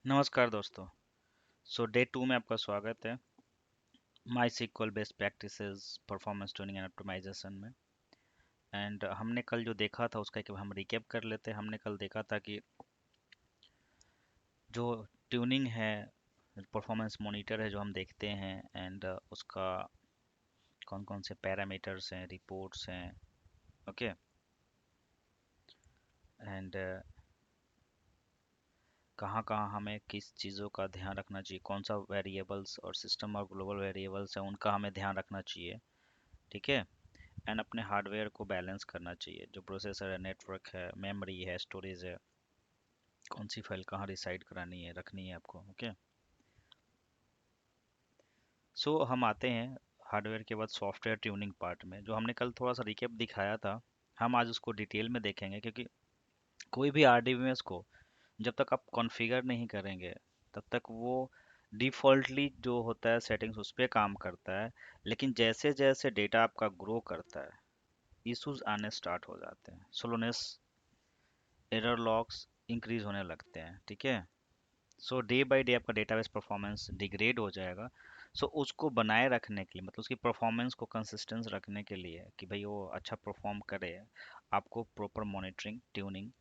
नमस्कार दोस्तों। डे 2 में आपका स्वागत है MySQL best practices performance tuning and optimisation में। एंड हमने कल जो देखा था उसका एक हम रिकैप कर लेते हैं। हमने कल देखा था कि जो ट्यूनिंग है, परफॉर्मेंस मॉनिटर है जो हम देखते हैं, एंड उसका कौन कौन से पैरामीटर्स हैं, रिपोर्ट्स हैं, ओके। एंड कहाँ कहाँ हमें किस चीज़ों का ध्यान रखना चाहिए, कौन सा वेरिएबल्स और सिस्टम और ग्लोबल वेरिएबल्स हैं उनका हमें ध्यान रखना चाहिए, ठीक है। एंड अपने हार्डवेयर को बैलेंस करना चाहिए, जो प्रोसेसर है, नेटवर्क है, मेमोरी है, स्टोरेज है, कौन सी फाइल कहाँ रिसाइड करानी है, रखनी है आपको, ओके। हम आते हैं हार्डवेयर के बाद सॉफ्टवेयर ट्यूनिंग पार्ट में, जो हमने कल थोड़ा सा रिकेप दिखाया था। हम आज उसको डिटेल में देखेंगे, क्योंकि कोई भी आरडीबीएस को जब तक आप कॉन्फ़िगर नहीं करेंगे तब तक वो डिफ़ॉल्टली जो होता है सेटिंग्स उस पर काम करता है। लेकिन जैसे जैसे डेटा आपका ग्रो करता है, इश्यूज आने स्टार्ट हो जाते हैं, स्लोनेस, एरर लॉग्स इंक्रीज होने लगते हैं, ठीक है। डे बाय डे आपका डेटाबेस परफॉर्मेंस डिग्रेड हो जाएगा। उसको बनाए रखने के लिए, मतलब उसकी परफॉर्मेंस को कंसिस्टेंस रखने के लिए कि भाई वो अच्छा परफॉर्म करे, आपको प्रॉपर मॉनिटरिंग ट्यूनिंग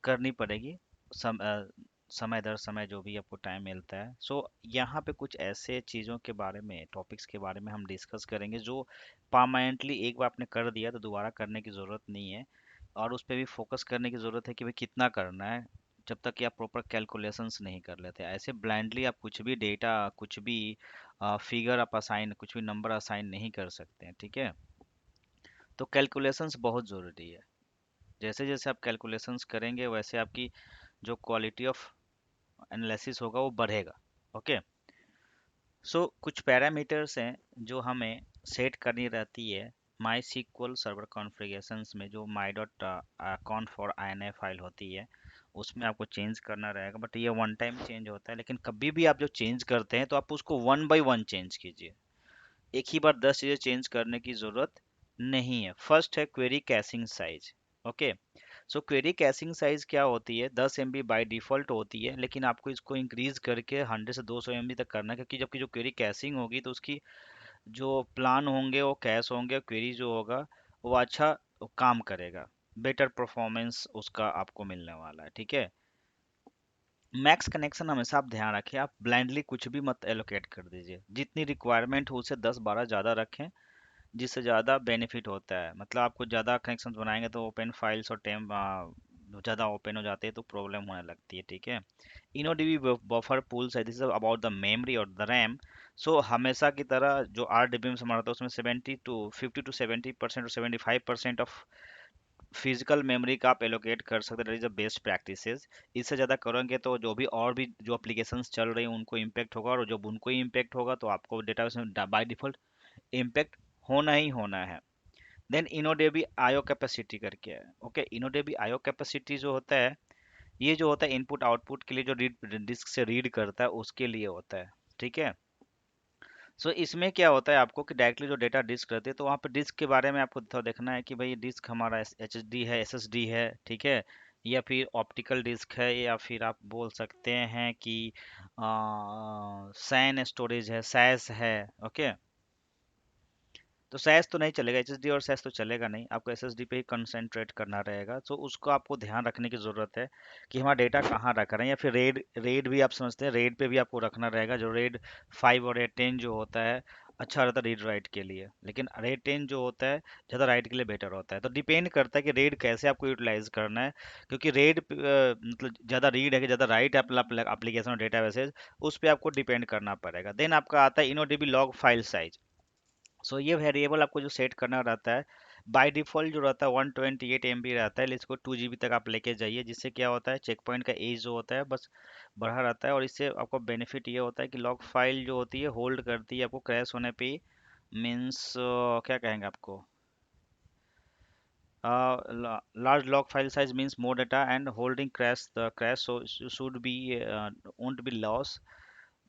करनी पड़ेगी। समय दर समय जो भी आपको टाइम मिलता है। यहाँ पे कुछ ऐसे चीज़ों के बारे में, टॉपिक्स के बारे में हम डिस्कस करेंगे जो परमानेंटली एक बार आपने कर दिया तो दोबारा करने की ज़रूरत नहीं है। और उस पे भी फोकस करने की ज़रूरत है कि भाई कितना करना है, जब तक कि आप प्रॉपर कैलकुलेशंस नहीं कर लेते। ऐसे ब्लाइंडली आप कुछ भी डेटा, कुछ भी फिगर आप असाइन, कुछ भी नंबर असाइन नहीं कर सकते हैं, ठीक है। तो कैलकुलेशंस बहुत ज़रूरी है। जैसे जैसे आप कैलकुलेशंस करेंगे वैसे आपकी जो क्वालिटी ऑफ एनालिसिस होगा वो बढ़ेगा, ओके। कुछ पैरामीटर्स हैं जो हमें सेट करनी रहती है माई सीक्वल सर्वर कॉन्फ़िगरेशंस में। जो माई डॉट कॉन्फ फॉर INI फाइल होती है उसमें आपको चेंज करना रहेगा, बट ये वन टाइम चेंज होता है। लेकिन कभी भी आप जो चेंज करते हैं तो आप उसको वन बाय वन चेंज कीजिए। एक ही बार 10 चीज़ें चेंज करने की ज़रूरत नहीं है। फर्स्ट है query caching size, okay. Query caching size क्या होती है? 10 MB बाय डिफ़ॉल्ट होती है, लेकिन आपको इसको इंक्रीज करके 100 से 200 MB तक करना है, क्योंकि जबकि जो क्वेरी कैशिंग होगी तो उसकी जो प्लान होंगे वो कैश होंगे, क्वेरी जो होगा वो अच्छा काम करेगा, बेटर परफॉर्मेंस उसका आपको मिलने वाला है, ठीक है। मैक्स कनेक्शन हमेशा आप ध्यान रखें, आप ब्लाइंडली कुछ भी मत एलोकेट कर दीजिए। जितनी रिक्वायरमेंट हो उससे 10-12 ज़्यादा रखें, जिससे ज़्यादा बेनिफिट होता है। मतलब आपको ज़्यादा कनेक्शन बनाएंगे तो ओपन फाइल्स और टेम ज़्यादा ओपन हो जाते हैं तो प्रॉब्लम होने लगती है, ठीक है। InnoDB बफर पूल्स है, this is about the memory और द रैम। हमेशा की तरह जो RDBM से हमारा था उसमें 50 to 70% और 75% ऑफ फिजिकल मेमोरी का आप एलोकेट कर सकते हैं। That is the best practices. इससे ज़्यादा करेंगे तो जो भी और भी जो एप्लीकेशंस चल रही हैं उनको इम्पेक्ट होगा, और जब उनको ही इम्पेक्ट होगा तो आपको डेटाबेस में बाय डिफॉल्ट इम्पेक्ट होना ही होना है। देन इनोडेबी आयो कैपेसिटी करके है, ओके। इनोडेबी आयो कैपेसिटी जो होता है, ये जो होता है इनपुट आउटपुट के लिए, जो रीड डिस्क से रीड करता है उसके लिए होता है, ठीक है। इसमें क्या होता है आपको कि डायरेक्टली जो डेटा डिस्क रहती है, तो वहाँ पे डिस्क के बारे में आपको थोड़ा देखना है कि भाई डिस्क हमारा HDD है, SSD है, ठीक है, या फिर ऑप्टिकल डिस्क है, या फिर आप बोल सकते हैं कि सैन स्टोरेज है, सैस है, ओके। तो सैस तो नहीं चलेगा, HSD और सैस तो चलेगा नहीं, आपको SSD पे ही कंसंट्रेट करना रहेगा। उसको आपको ध्यान रखने की ज़रूरत है कि हमारा डेटा कहाँ रख रहे हैं। या फिर रेड रेड भी आप समझते हैं, रेड पे भी आपको रखना रहेगा। जो रेड 5 और रेड 10 जो होता है अच्छा रहता है रीड राइट के लिए, लेकिन रेड 10 जो होता है ज़्यादा राइट के लिए बेटर होता है। तो डिपेंड करता है कि रेड कैसे आपको यूटिलाइज करना है, क्योंकि रेड मतलब ज़्यादा रीड है कि ज़्यादा राइट है एप्लीकेशन और डेटा बेसेस, उस पर आपको डिपेंड करना पड़ेगा। देन आपका आता है इनोडीबी लॉग फाइल साइज। ये वेरिएबल आपको जो सेट करना रहता है, बाय डिफ़ॉल्ट जो रहता है 128 MB रहता है, इसको 2 GB तक आप लेके जाइए। जिससे क्या होता है, चेक पॉइंट का एज जो होता है बस बढ़ा रहता है, और इससे आपको बेनिफिट ये होता है कि लॉग फाइल जो होती है होल्ड करती है आपको क्रैश होने पे। मीन्स क्या कहेंगे आपको, large log file size means more data and holding crash the crash, should be won't be loss,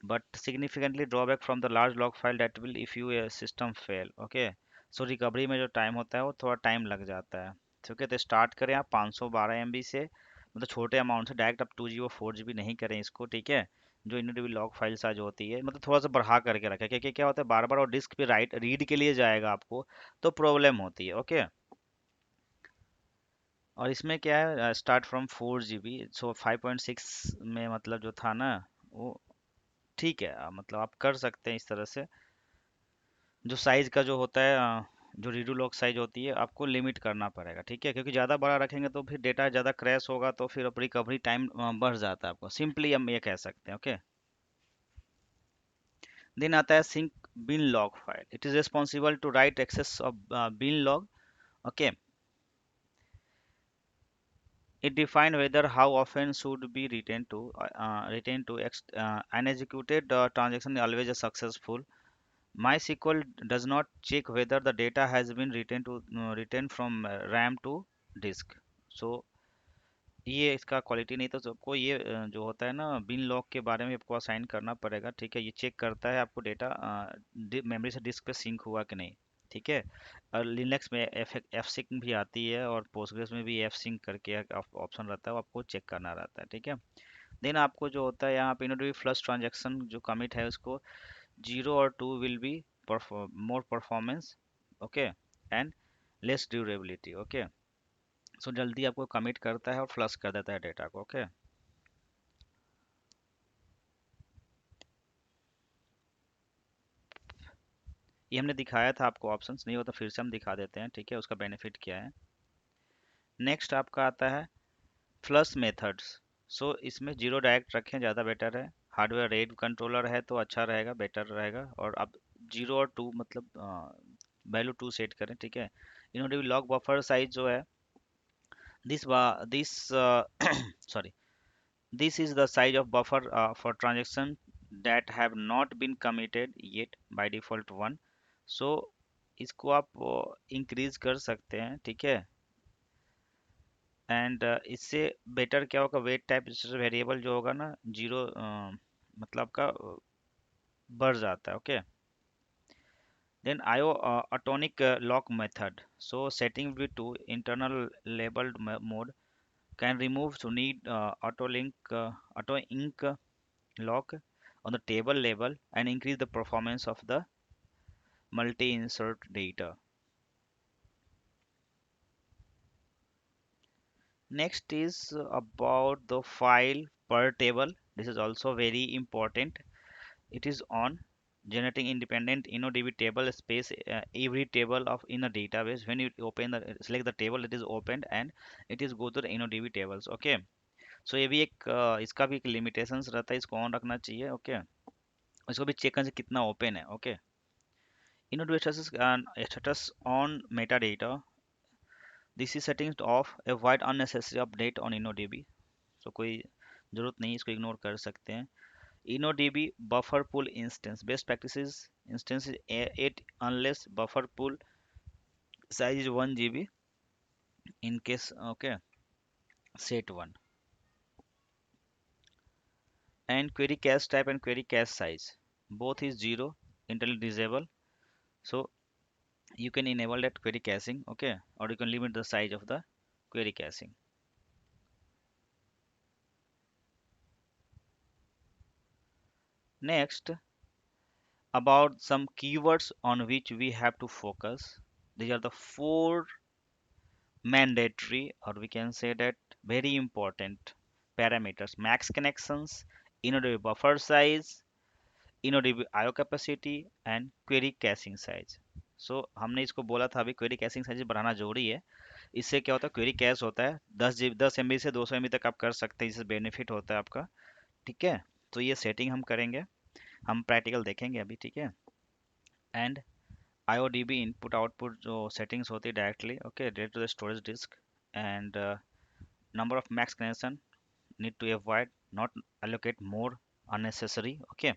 but significantly drawback from the large log file that will if you system fail, okay। Recovery में जो time होता है वो थोड़ा time लग जाता है, ठीक है। तो स्टार्ट करें आप 512 MB से, मतलब छोटे अमाउंट से डायरेक्ट आप 2 GB 4 GB नहीं करें इसको, ठीक है। जो इनोडेबल लॉग फाइल साइज होती है मतलब थोड़ा सा बढ़ा करके रखें, क्योंकि क्या होता है बार बार और डिस्क पे राइट रीड के लिए जाएगा आपको, तो प्रॉब्लम होती है, ओके। और इसमें क्या है, स्टार्ट फ्रॉम 4 GB, सो 5.6 में मतलब जो था ना वो ठीक है, मतलब आप कर सकते हैं इस तरह से। जो साइज का जो होता है जो रीडू लॉग साइज होती है आपको लिमिट करना पड़ेगा, ठीक है, क्योंकि ज़्यादा बड़ा रखेंगे तो फिर डेटा ज़्यादा क्रैश होगा, तो फिर अब रिकवरी टाइम बढ़ जाता है आपको, सिंपली हम ये कह सकते हैं, ओके। देन आता है sync bin log file, it is responsible to write access of bin log, okay. It define whether how often should be unexecuted transaction is always a successful. MySQL does not check whether the data has been written from RAM to disk. So ये इसका quality नहीं, तो सबको ये जो होता है ना बिन लॉग के बारे में आपको असाइन करना पड़ेगा, ठीक है। ये चेक करता है आपको डेटा मेमोरी से डिस्क पे सिंक हुआ कि नहीं, ठीक है। और लिनक्स में एफ सिंक भी आती है, और पोस्टग्रेस में भी एफ सिंक करके ऑप्शन रहता है, वो आपको चेक करना रहता है, ठीक है। देन आपको जो होता है यहाँ पे इनोड फ्लश ट्रांजेक्शन जो कमिट है उसको 0 और 2 will be more performance, okay, and less durability, okay. So जल्दी आपको कमिट करता है और फ्लश कर देता है डेटा को, ओके। ये हमने दिखाया था आपको, ऑप्शंस नहीं होता फिर से हम दिखा देते हैं, ठीक है, उसका बेनिफिट क्या है। नेक्स्ट आपका आता है फ्लश मेथड्स। सो इसमें जीरो डायरेक्ट रखें ज़्यादा बेटर है, हार्डवेयर रेड कंट्रोलर है तो अच्छा रहेगा, बेटर रहेगा। और आप 0 और 2 मतलब वैल्यू 2 सेट करें, ठीक है। इन्होंने लॉग बफर साइज जो है this this sorry this is the size of buffer for transaction that have not been committed yet, by default 1. So इसको आप इंक्रीज कर सकते हैं, ठीक है। एंड इससे बेटर क्या होगा, वेट टाइप वेरिएबल जो होगा ना 0 मतलब का बढ़ जाता है, okay. Then IO autoinc lock method, so setting with two internal labelled mode can remove to need auto ink lock on the table label and increase the performance of the multi insert data. Next is about the file per table. This is also very important. It is on generating independent InnoDB table space every table of in a database. When you open the select the table, it is opened and it is go to the InnoDB tables, okay. सो ये भी एक इसका भी एक limitations रहता है, इसको on रखना चाहिए, ओके। इसको भी चेक करना कितना ओपन है, okay. InnoDB status on metadata, this is settings of avoid unnecessary update on InnoDB. So कोई जरूरत नहीं, इसको इग्नोर कर सकते हैं। InnoDB buffer pool instance, best practices instance 8 unless buffer pool size is 1 GB in case, okay, set 1। And query cache type and query cache size both is 0 until disable. So you can enable that query caching, okay, or you can limit the size of the query caching. Next, about some keywords on which we have to focus. These are the 4 mandatory, or we can say that very important parameters: max connections, InnoDB buffer size, InnoDB IO capacity and query caching size. So हमने इसको बोला था अभी query caching size बढ़ाना जरूरी है। इससे क्या होता है, क्वेरी कैश होता है 10 MB से 200 MB तक आप कर सकते हैं, इससे बेनिफिट होता है आपका, ठीक है। तो ये सेटिंग हम करेंगे, हम प्रैक्टिकल देखेंगे अभी, ठीक है। एंड IODB इनपुट आउटपुट जो सेटिंग्स होती है directly, okay, direct to the storage disk. And number of max connection need to avoid, not allocate more unnecessary, okay.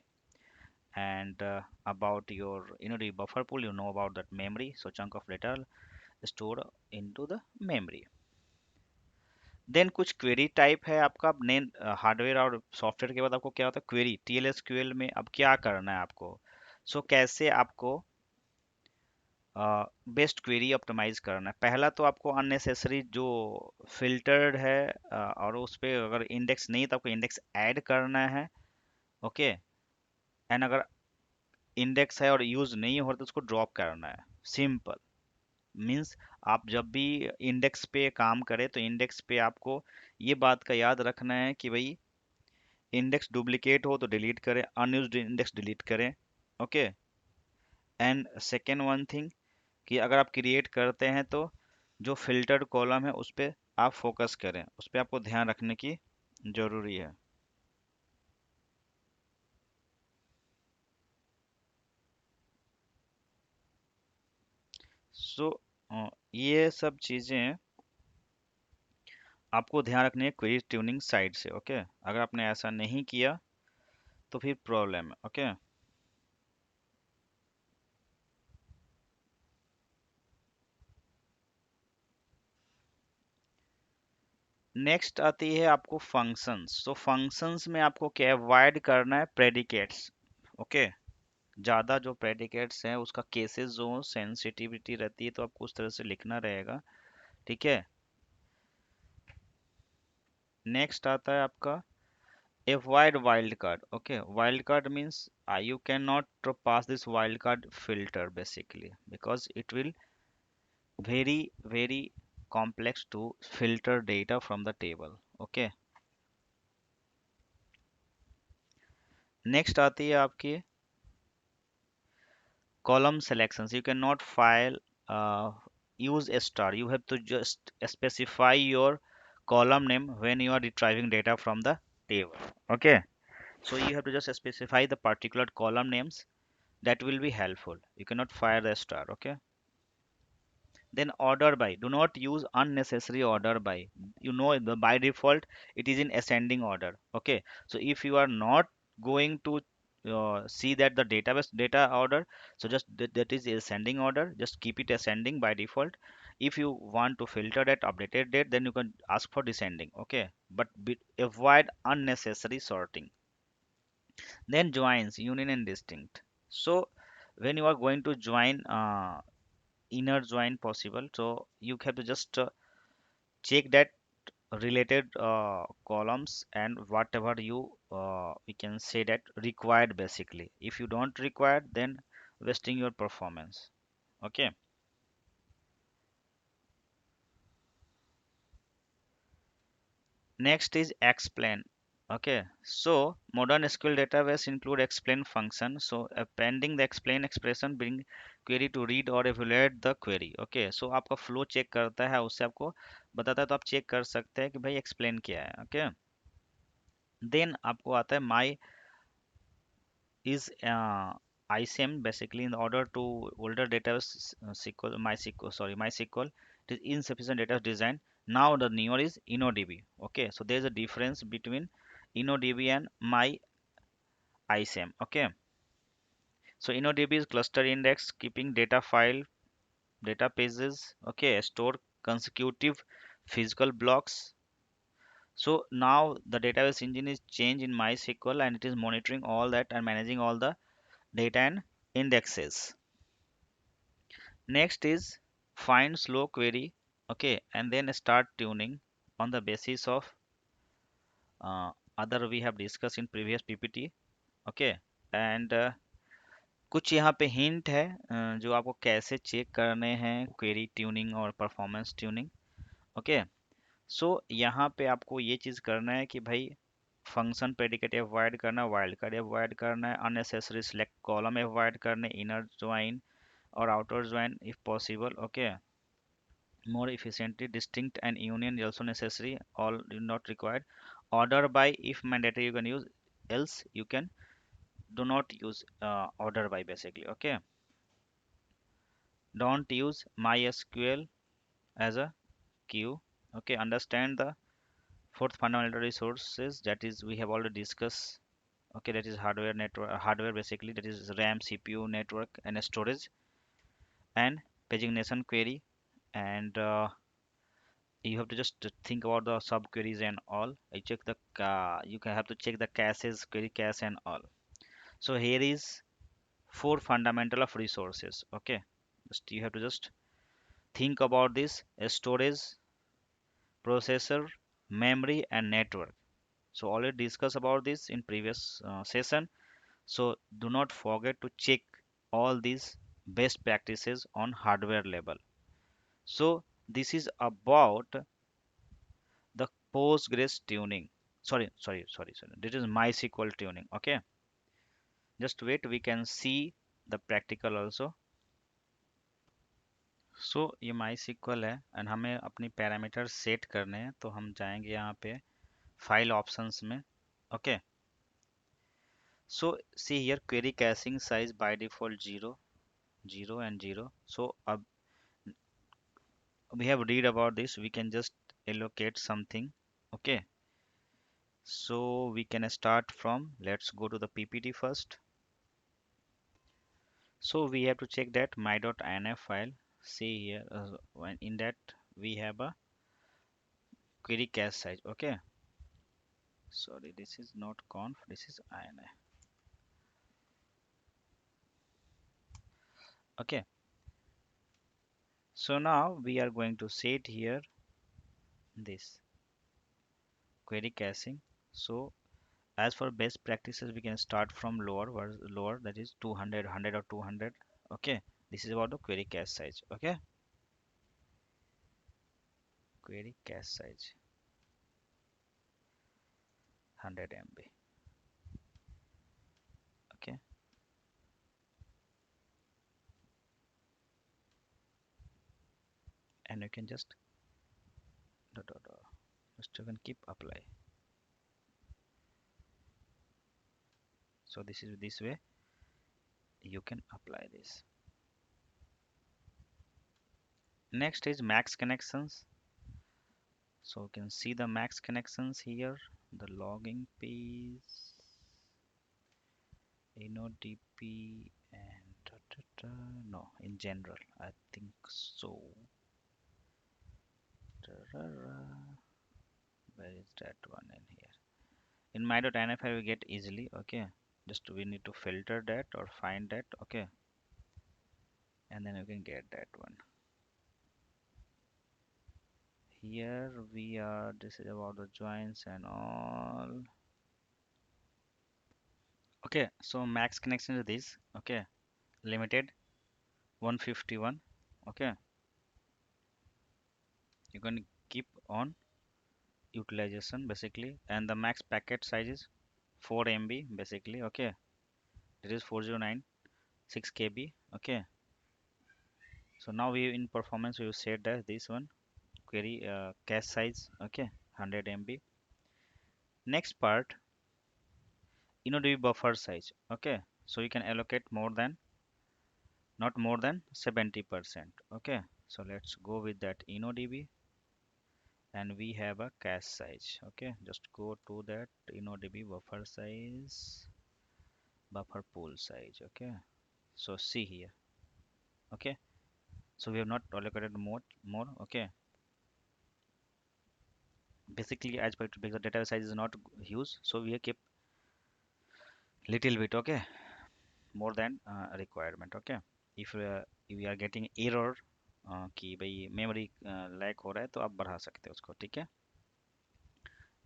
And about your the buffer pool, you know about that memory, so chunk of data stored into the memory. Then कुछ query type है आपका name, hardware और software के बाद आपको क्या होता है क्वेरी, TLSQL में अब क्या करना है आपको। सो कैसे आपको बेस्ट क्वेरी ऑप्टिमाइज करना है। पहला तो आपको अननेसेसरी जो फिल्टर्ड है और उस पे अगर इंडेक्स नहीं तो आपको इंडेक्स ऐड करना है। ओके, एंड अगर इंडेक्स है और यूज नहीं हो रहा तो उसको ड्रॉप करना है। सिंपल। मीन्स आप जब भी इंडेक्स पे काम करें तो इंडेक्स पे आपको ये बात का याद रखना है कि भाई इंडेक्स डुप्लीकेट हो तो डिलीट करें, अनयूज्ड इंडेक्स डिलीट करें। Okay, and second one thing कि अगर आप क्रिएट करते हैं तो जो फिल्टर्ड कॉलम है उस पर आप फोकस करें, उस पर आपको ध्यान रखने की जरूरी है। सो ये सब चीज़ें आपको ध्यान रखनी है क्वेरी ट्यूनिंग साइड से। ओके, अगर आपने ऐसा नहीं किया तो फिर प्रॉब्लम है। ओके, नेक्स्ट आती है आपको फंक्शंस। तो फंक्शंस में आपको क्या अवॉइड करना है, प्रेडिकेट्स। ओके, ज़्यादा जो प्रेडिकेट्स हैं उसका केसेस जो सेंसिटिविटी रहती है तो आपको उस तरह से लिखना रहेगा। ठीक है, नेक्स्ट आता है आपका avoid wildcard. Okay, wildcard means you cannot pass this wildcard filter basically because it will very complex to filter data from the table. Okay, next आती है आपकी column selections. You cannot file use a star. You have to just specify your column name when you are retrieving data from the table. Okay, so you have to just specify the particular column names. That will be helpful. You cannot fire the star. Okay, then order by, do not use unnecessary order by. You know the by default it is in ascending order. Okay, so if you are not going to see that the database data order, so just that is ascending order, just keep it ascending by default. If you want to filter that updated date, then you can ask for descending. Okay, but avoid unnecessary sorting. Then joins union and distinct. So when you are going to join inner join possible, so you have to just check that related columns and whatever you we can say that required basically. If you don't require, then wasting your performance. Okay, next is explain. Okay, so modern SQL database include explain function. So appending the explain expression bring query to read or evaluate the query. Okay, so आपका flow check करता है, उससे आपको बताता है तो आप check कर सकते हैं कि भाई explain क्या है। Okay, then आपको आता है my is ISAM basically in order to older database SQL MySQL, sorry, MySQL, it is insufficient data design. Now the newer is InnoDB. Okay, so there is a difference between InnoDB and my ISAM. Okay, so InnoDB is cluster index, keeping data file, data pages. Okay, store consecutive physical blocks. So now the database engine is changed in MySQL and it is monitoring all that and managing all the data and indexes. Next is find slow query. Okay, and then start tuning on the basis of other we have discussed in previous PPT. Okay, and कुछ यहाँ पे hint है जो आपको कैसे check करने हैं query tuning और परफॉर्मेंस ट्यूनिंग। ओके, सो यहाँ पे आपको ये चीज़ करना है कि भाई फंक्शन प्रेडिकेट अवॉइड करना, वाइल्ड कार्ड अवॉइड करना है, अननेसेसरी सिलेक्ट कॉलम अवॉइड करने, inner join or outer join if possible. Okay, more efficiently distinct and union is also necessary, all not required. Order by if mandatory you can use, else you can do not use order by basically. Okay, don't use mysql as a queue. Okay, understand the fourth fundamental resources that is we have already discussed. Okay, that is hardware network, hardware basically, that is RAM, CPU, network and storage, and pagination query. And you have to just think about the subqueries and all. I check the you can have to check the caches, query cache and all. So here is four fundamental of resources. Okay, Just you have to just think about this: storage, processor, memory, and network. So already discussed about this in previous session. So do not forget to check all these best practices on hardware level. So this is about the Postgres tuning. Sorry. This is MySQL tuning. Okay, just wait. We can see the practical also. सो ये MySQL है and हमें अपनी parameter set करने हैं, तो हम जाएंगे यहाँ पे फाइल ऑप्शंस में. Okay, so see here query caching size by default 0 0 and 0. सो अब we have read about this, we can just allocate something. Okay, so we can start from, let's go to the ppt first. So we have to check that my.inf file. See here, when in that we have a query cache size. Okay, sorry, this is not conf, this is ini. Okay, so now we are going to set here this query caching. So as for best practices, we can start from lower, that is 200, 100 or 200. Okay, this is about the query cache size. Okay, query cache size 100 MB. Okay, and you can just just you can keep apply. So this is this way you can apply this. Next is max connections. So you can see the max connections here, the logging page, InnoDB, and no, in general, I think so. Where is that one in here? In my.nf we get easily. Okay, just we need to filter that or find that. Okay, and then you can get that one. Here we are, this is about the joins and all. Okay, so max connection is this. Okay, limited 151. Okay, you can keep on utilization basically, and the max packet size is 4 MB basically. Okay, this is 4096 KB. Okay, so now we in performance we will set that this one query cache size. Okay, 100 MB. Next part, InnoDB buffer size. Okay, so you can allocate more than, not more than 70%. Okay, so let's go with that InnoDB, and we have a cache size. Okay, just go to that InnoDB buffer size, buffer pool size. Okay, so see here. Okay, so we have not allocated more. Okay, basically as per because the data size is not huge, so we have kept little bit. Okay, more than requirement. Okay, if we are getting error कि भाई memory lag हो रहा है, तो आप बढ़ा सकते हो उसको. ठीक है,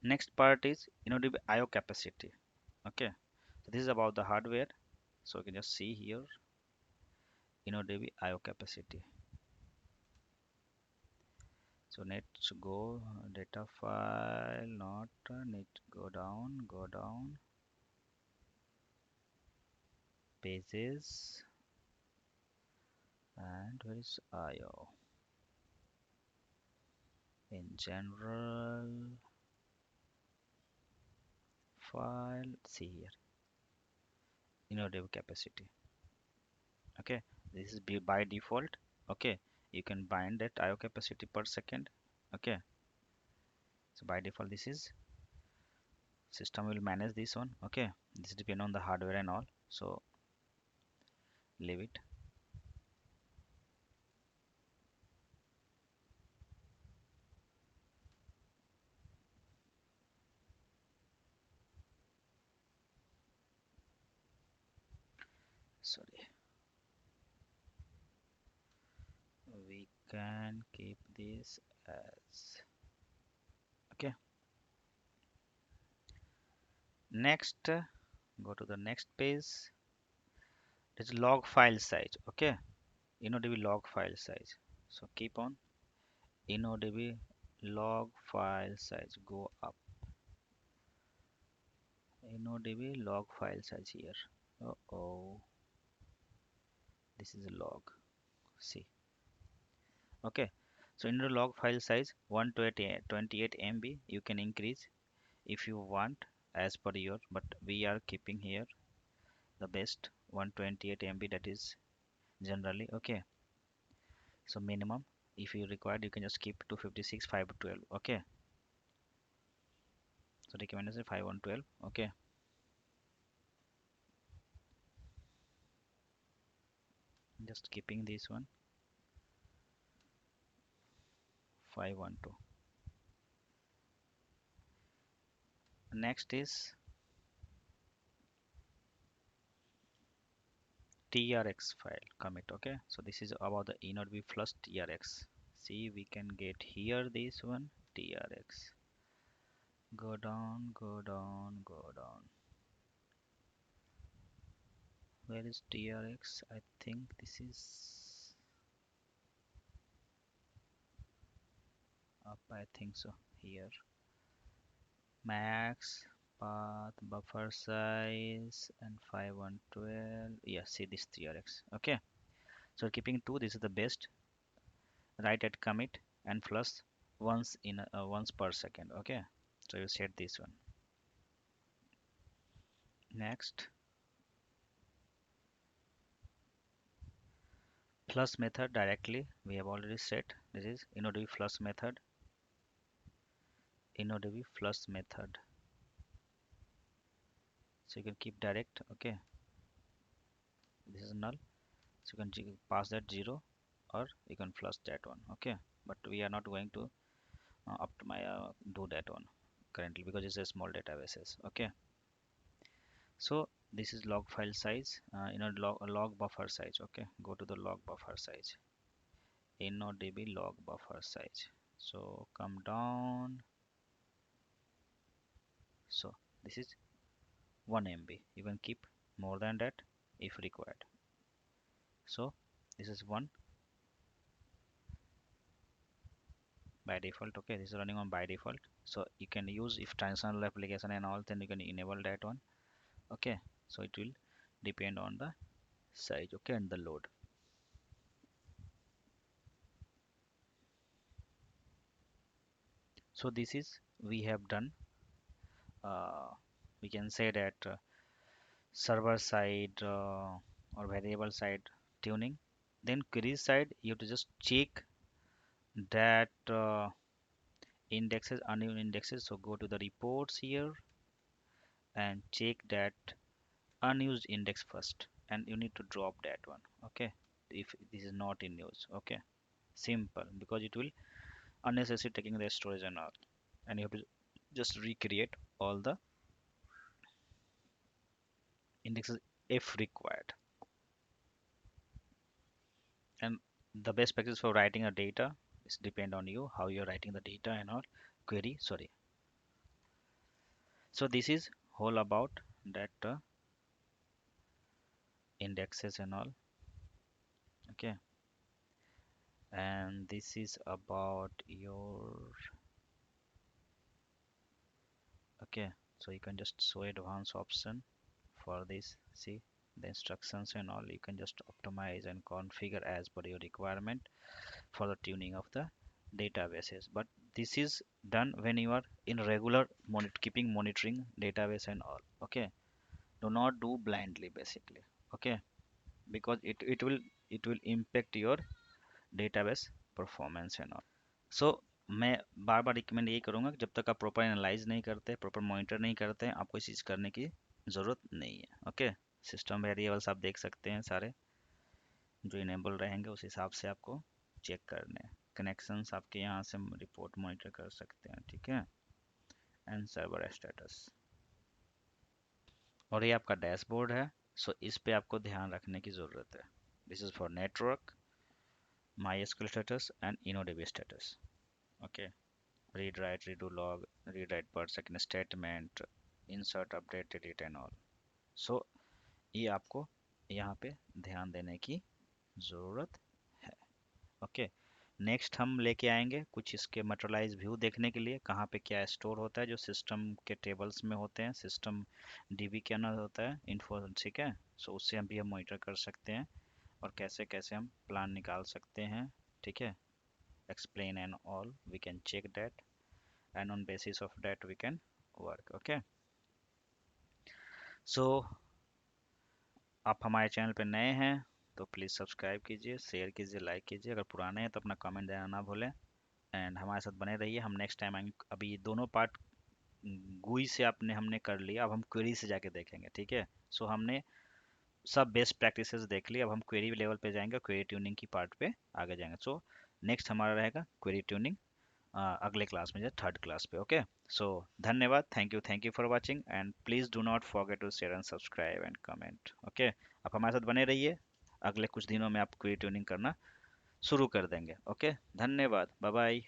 next part is InnoDB IO capacity. Okay, so this is about the hardware. So you can just see here InnoDB IO capacity. So let's go data file, not need go down pages, and where is IO in general file. See here InnoDB capacity. Okay, this is by default. Okay, you can bind that IO capacity per second. Okay, so by default this is, system will manage this one. Okay, this depend on the hardware and all, so leave it. Sorry. can keep this as okay. Next, go to the next page. This log file size. Okay, InnoDB log file size. So keep on InnoDB log file size. Go up. InnoDB log file size here. Oh, this is a log. See. Okay. So in the log file size 128 MB, you can increase if you want as per your, but we are keeping here the best 128 MB, that is generally okay. So minimum, if you require, you can just keep 256 512. Okay, so recommendation 5112. Okay, just keeping this one 512. Next is trx file commit. Okay, so this is about the InnoDB plus trx. See, we can get here this one trx. Go down, go down, go down. Where is trx? I think this is up. I think so. Here, max path buffer size and 5112. Yeah, see this trx. Okay, so keeping two. This is the best. Right at commit and plus once per second. Okay, so you set this one. Next, plus method directly we have already set. This is InnoDB plus method. InnoDB plus method. So you can keep direct. Okay, this is null. So you can pass that 0 or you can flush that one. Okay, but we are not going to do that one currently because it's a small databases. Okay, so this is log file size, log buffer size. Okay, go to the log buffer size, InnoDB log buffer size. So come down. So this is 1 MB. You can keep more than that if required. So this is 1 by default. Okay, this is running on by default. So you can use if transactional application and all, then you can enable that one. Okay, so it will depend on the size. Okay, and the load. So this is we have done, uh, we can say that server side or variable side tuning. Then query side, you have to just check that indexes, unknown indexes. So go to the reports here and check that unused index first, and you need to drop that one. Okay, if this is not in use. Okay, simple, because it will unnecessary taking the storage and all, and you have to just recreate all the indexes if required. And the best practice for writing a data is depend on you how you're writing the data and all query. Sorry. So this is whole about that indexes and all. Okay, and this is about your okay. So you can just show advanced option for this. See the instructions and all, you can just optimize and configure as per your requirement for the tuning of the databases. But this is done when you are in regular keeping monitoring database and all. Okay, do not do blindly basically. Okay, because it will impact your database performance and all. So मैं बार बार recommend यही करूंगा कि जब तक आप proper analyse नहीं करते, proper monitor नहीं करते हैं, आपको इस चीज़ करने की ज़रूरत नहीं है. ओके, सिस्टम वेरिएबल्स आप देख सकते हैं सारे जो इनेबल रहेंगे, उस हिसाब से आपको चेक करने हैं. कनेक्शंस आपके यहाँ से रिपोर्ट मॉनिटर कर सकते हैं. ठीक है, एंड सर्वर स्टेटस. और ये आपका डैशबोर्ड है. सो इस पे आपको ध्यान रखने की ज़रूरत है. This is for network. MySQL status and InnoDB status. Okay, read, write, redo, log, read, write per second statement, insert, update, delete and all. So ये आपको यहाँ पे ध्यान देने की ज़रूरत है। ओके, नेक्स्ट हम लेके आएंगे कुछ इसके मटेरियलाइज व्यू देखने के लिए, कहाँ पे क्या स्टोर होता है जो सिस्टम के टेबल्स में होते हैं, सिस्टम डीबी के अंदर होता है इन्फो, ठीक है। सो उससे हम भी हम मॉनिटर कर सकते हैं और कैसे कैसे हम प्लान निकाल सकते हैं, ठीक है। Explain and all we can check that and on basis of that we can work. Okay, so आप हमारे चैनल पे नए हैं तो प्लीज़ सब्सक्राइब कीजिए, शेयर कीजिए, लाइक कीजिए। अगर पुराने हैं तो अपना कमेंट देना ना भूलें एंड हमारे साथ बने रहिए। हम नेक्स्ट टाइम आएंगे। अभी ये दोनों पार्ट गुई से आपने हमने कर लिया, अब हम क्वेरी से जाके देखेंगे, ठीक है। सो हमने सब बेस्ट प्रैक्टिसेस देख ली, अब हम क्वेरी लेवल पे जाएंगे, क्वेरी ट्यूनिंग की पार्ट पे आगे जाएंगे। सो नेक्स्ट हमारा रहेगा क्वेरी ट्यूनिंग अगले क्लास में, थर्ड क्लास पे। ओके, सो धन्यवाद, thank you for watching and please do not forget to share and subscribe and comment. Okay, आप हमारे साथ बने रहिए, अगले कुछ दिनों में आप क्वेरी ट्यूनिंग करना शुरू कर देंगे। ओके, धन्यवाद, बाय बाय।